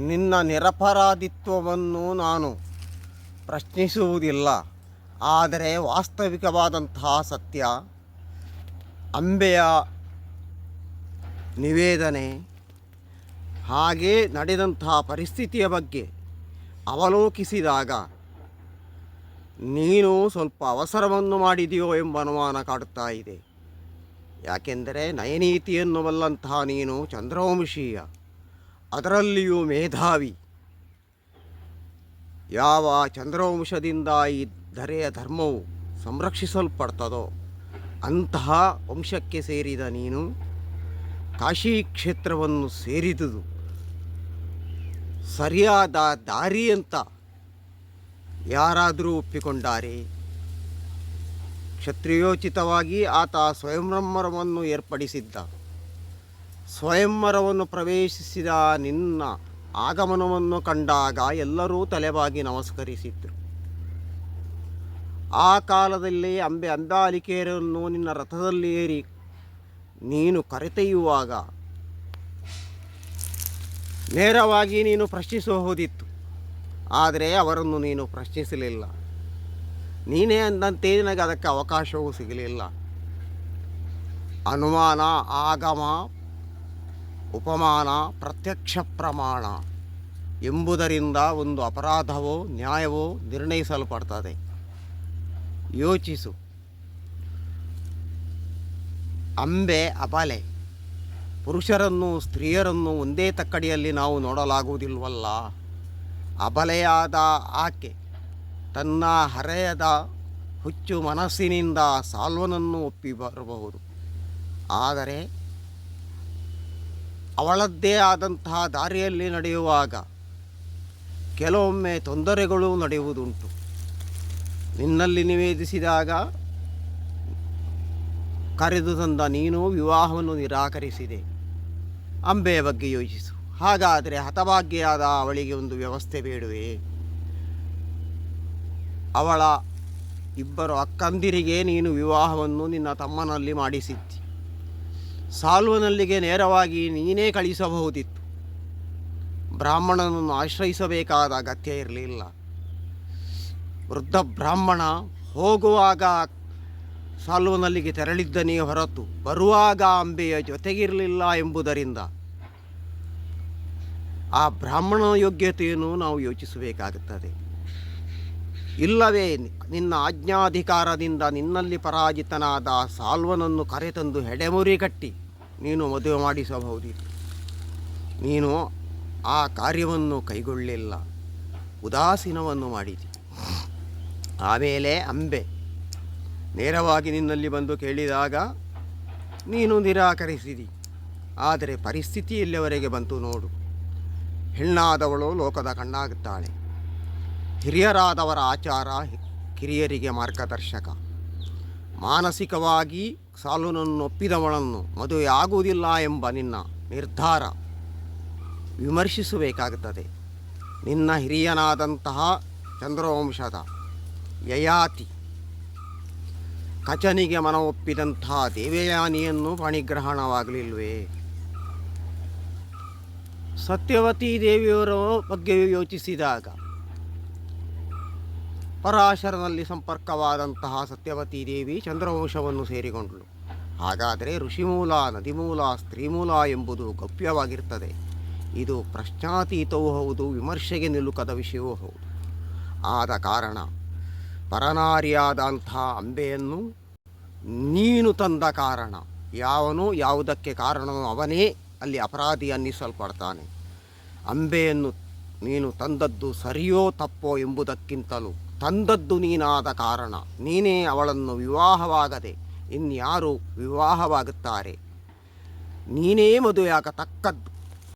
ನಿನ್ನ ನಿರಪರಾಧಿತ್ವವನ್ನು ನಾನು ಪ್ರಶ್ನಿಸುವುದಿಲ್ಲ. ಆದರೆ ವಾಸ್ತವಿಕವಾದಂತಹ ಸತ್ಯ, ಅಂಬೆಯ ನಿವೇದನೆ, ಹಾಗೇ ನಡೆದಂತಹ ಪರಿಸ್ಥಿತಿಯ ಬಗ್ಗೆ ಅವಲೋಕಿಸಿದಾಗ ನೀನು ಸ್ವಲ್ಪ ಅವಸರವನ್ನು ಮಾಡಿದೆಯೋ ಎಂಬ ಅನುಮಾನ ಕಾಡುತ್ತಾ ಇದೆ. ಯಾಕೆಂದರೆ ನಯನೀತಿಯನ್ನು ಬಲ್ಲಂತಹ ನೀನು ಚಂದ್ರವಂಶೀಯ, ಅದರಲ್ಲಿಯೂ ಮೇಧಾವಿ. ಯಾವ ಚಂದ್ರವಂಶದಿಂದ ಈ ಧರೆಯ ಧರ್ಮವು ಸಂರಕ್ಷಿಸಲ್ಪಡ್ತದೋ ಅಂತಹ ವಂಶಕ್ಕೆ ಸೇರಿದ ನೀನು ಕಾಶಿ ಕ್ಷೇತ್ರವನ್ನು ಸೇರಿದುದು ಸರಿಯಾದ ದಾರಿ ಅಂತ ಯಾರಾದರೂ ಒಪ್ಪಿಕೊಂಡಾರೆ? ಕ್ಷತ್ರಿಯೋಚಿತವಾಗಿ ಆತ ಸ್ವಯಂವರವನ್ನು ಏರ್ಪಡಿಸಿದ್ದ. ಸ್ವಯಂವರವನ್ನು ಪ್ರವೇಶಿಸಿದ ನಿನ್ನ ಆಗಮನವನ್ನು ಕಂಡಾಗ ಎಲ್ಲರೂ ತಲೆಬಾಗಿ ನಮಸ್ಕರಿಸಿದ್ರು. ಆ ಕಾಲದಲ್ಲಿ ಅಂಬಾಲಿಕೆಯರನ್ನು ನಿನ್ನ ರಥದಲ್ಲಿ ಏರಿ ನೀನು ಕರೆತೊಯ್ಯುವಾಗ ನೇರವಾಗಿ ನೀನು ಪ್ರಶ್ನಿಸಬಹುದಿತ್ತು. ಆದರೆ ಅವರನ್ನು ನೀನು ಪ್ರಶ್ನಿಸಲಿಲ್ಲ. ನೀನೇ ಅಂದಂತೆ ನನಗೆ ಅದಕ್ಕೆ ಅವಕಾಶವೂ ಸಿಗಲಿಲ್ಲ. ಅನುಮಾನ, ಆಗಮ, ಉಪಮಾನ, ಪ್ರತ್ಯಕ್ಷ ಪ್ರಮಾಣ ಎಂಬುದರಿಂದ ಒಂದು ಅಪರಾಧವೋ ನ್ಯಾಯವೋ ನಿರ್ಣಯಿಸಲ್ಪಡ್ತದೆ. ಯೋಚಿಸು. ಅಂಬೆ ಅಬಲೆ. ಪುರುಷರನ್ನು ಸ್ತ್ರೀಯರನ್ನು ಒಂದೇ ತಕ್ಕಡಿಯಲ್ಲಿ ನಾವು ನೋಡಲಾಗುವುದಿಲ್ವಲ್ಲ. ಅಬಲೆಯಾದ ಆಕೆ ತನ್ನ ಹರೆಯದ ಹುಚ್ಚು ಮನಸ್ಸಿನಿಂದ ಸಾಲ್ವನನ್ನು ಒಪ್ಪಿ ಬರಬಹುದು. ಆದರೆ ಅವಳದ್ದೇ ಆದಂತಹ ದಾರಿಯಲ್ಲಿ ನಡೆಯುವಾಗ ಕೆಲವೊಮ್ಮೆ ತೊಂದರೆಗಳು ನಡೆಯುವುದುಂಟು. ನಿನ್ನಲ್ಲಿ ನಿವೇದಿಸಿದಾಗ ಕರೆದು ತಂದ ನೀನು ವಿವಾಹವನ್ನು ನಿರಾಕರಿಸಿದೆ. ಅಂಬೆಯ ಬಗ್ಗೆ ಯೋಚಿಸು. ಹಾಗಾದರೆ ಹತಭಾಗ್ಯೆಯಾದ ಅವಳಿಗೆ ಒಂದು ವ್ಯವಸ್ಥೆ ಬೇಡವೇ? ಅವಳ ಇಬ್ಬರು ಅಕ್ಕಂದಿರಿಗೆ ನೀನು ವಿವಾಹವನ್ನು ನಿನ್ನ ತಮ್ಮನಲ್ಲಿ ಮಾಡಿಸಿದ್ದಿ. ಸಾಲ್ವನಲ್ಲಿಗೆ ನೇರವಾಗಿ ನೀನೇ ಕಳಿಸಬಹುದಿತ್ತು. ಬ್ರಾಹ್ಮಣನನ್ನು ಆಶ್ರಯಿಸಬೇಕಾದ ಅಗತ್ಯ ಇರಲಿಲ್ಲ. ವೃದ್ಧ ಬ್ರಾಹ್ಮಣ ಹೋಗುವಾಗ ಸಾಲ್ವನಲ್ಲಿಗೆ ತೆರಳಿದ್ದನೇ ಹೊರತು ಬರುವಾಗ ಅಂಬೆಯ ಜೊತೆಗಿರಲಿಲ್ಲ ಎಂಬುದರಿಂದ ಆ ಬ್ರಾಹ್ಮಣನ ಯೋಗ್ಯತೆಯನ್ನು ನಾವು ಯೋಚಿಸಬೇಕಾಗುತ್ತದೆ. ಇಲ್ಲವೇ ನಿನ್ನ ಆಜ್ಞಾಧಿಕಾರದಿಂದ ನಿನ್ನಲ್ಲಿ ಪರಾಜಿತನಾದ ಸಾಲ್ವನನ್ನು ಕರೆತಂದು ಹೆಡೆಮುರಿ ಕಟ್ಟಿ ನೀನು ಮದುವೆ ಮಾಡಿಸಬಹುದಿತ್ತು. ನೀನು ಆ ಕಾರ್ಯವನ್ನು ಕೈಗೊಳ್ಳಲಿಲ್ಲ, ಉದಾಸೀನವನ್ನು ಮಾಡಿದಿ. ಆಮೇಲೆ ಅಂಬೆ ನೇರವಾಗಿ ನಿನ್ನಲ್ಲಿ ಬಂದು ಕೇಳಿದಾಗ ನೀನು ನಿರಾಕರಿಸಿದಿ. ಆದರೆ ಪರಿಸ್ಥಿತಿ ಎಲ್ಲಿಯವರೆಗೆ ಬಂತು ನೋಡು. ಹೆಣ್ಣಾದವಳು ಲೋಕದ ಕಣ್ಣಾಗುತ್ತಾಳೆ. ಹಿರಿಯರಾದವರ ಆಚಾರ ಕಿರಿಯರಿಗೆ ಮಾರ್ಗದರ್ಶಕ. ಮಾನಸಿಕವಾಗಿ ಸಾಲ್ವನನ್ನು ಒಪ್ಪಿದವಳನ್ನು ಮದುವೆ ಆಗುವುದಿಲ್ಲ ಎಂಬ ನಿನ್ನ ನಿರ್ಧಾರ ವಿಮರ್ಶಿಸಬೇಕಾಗುತ್ತದೆ. ನಿನ್ನ ಹಿರಿಯನಾದಂತಹ ಚಂದ್ರವಂಶದ ಯಯಾತಿ ಕಚನಿಗೆ ಮನ ಒಪ್ಪಿದಂತಹ ದೇವಯಾನಿಯನ್ನು ಪಾಣಿಗ್ರಹಣವಾಗಲಿಲ್ವೇ? ಸತ್ಯವತಿ ದೇವಿಯವರ ಬಗ್ಗೆ ಯೋಚಿಸಿದಾಗ ಪರಾಶರನಲ್ಲಿ ಸಂಪರ್ಕವಾದಂತಹ ಸತ್ಯವತಿ ದೇವಿ ಚಂದ್ರವಂಶವನ್ನು ಸೇರಿಕೊಂಡಳು. ಹಾಗಾದರೆ ಋಷಿಮೂಲ, ನದಿಮೂಲ, ಸ್ತ್ರೀಮೂಲ ಎಂಬುದು ಗೌಪ್ಯವಾಗಿರ್ತದೆ. ಇದು ಪ್ರಶ್ನಾತೀತವೂ ಹೌದು, ವಿಮರ್ಶೆಗೆ ನಿಲುಕದ ವಿಷಯವೂ ಹೌದು. ಆದ ಕಾರಣ ಪರನಾರಿಯಾದಂಥ ಅಂಬೆಯನ್ನು ನೀನು ತಂದ ಕಾರಣ, ಯಾವನು ಯಾವುದಕ್ಕೆ ಕಾರಣನೋ ಅವನೇ ಅಲ್ಲಿ ಅಪರಾಧಿ ಅನ್ನಿಸಲ್ಪಡ್ತಾನೆ. ಅಂಬೆಯನ್ನು ನೀನು ತಂದದ್ದು ಸರಿಯೋ ತಪ್ಪೋ ಎಂಬುದಕ್ಕಿಂತಲೂ ತಂದದ್ದು ನೀನಾದ ಕಾರಣ ನೀನೇ ಅವಳನ್ನು ವಿವಾಹವಾಗದೆ ಇನ್ಯಾರು ವಿವಾಹವಾಗುತ್ತಾರೆ? ನೀನೇ ಮದುವೆಯಾಗತಕ್ಕದ್ದು.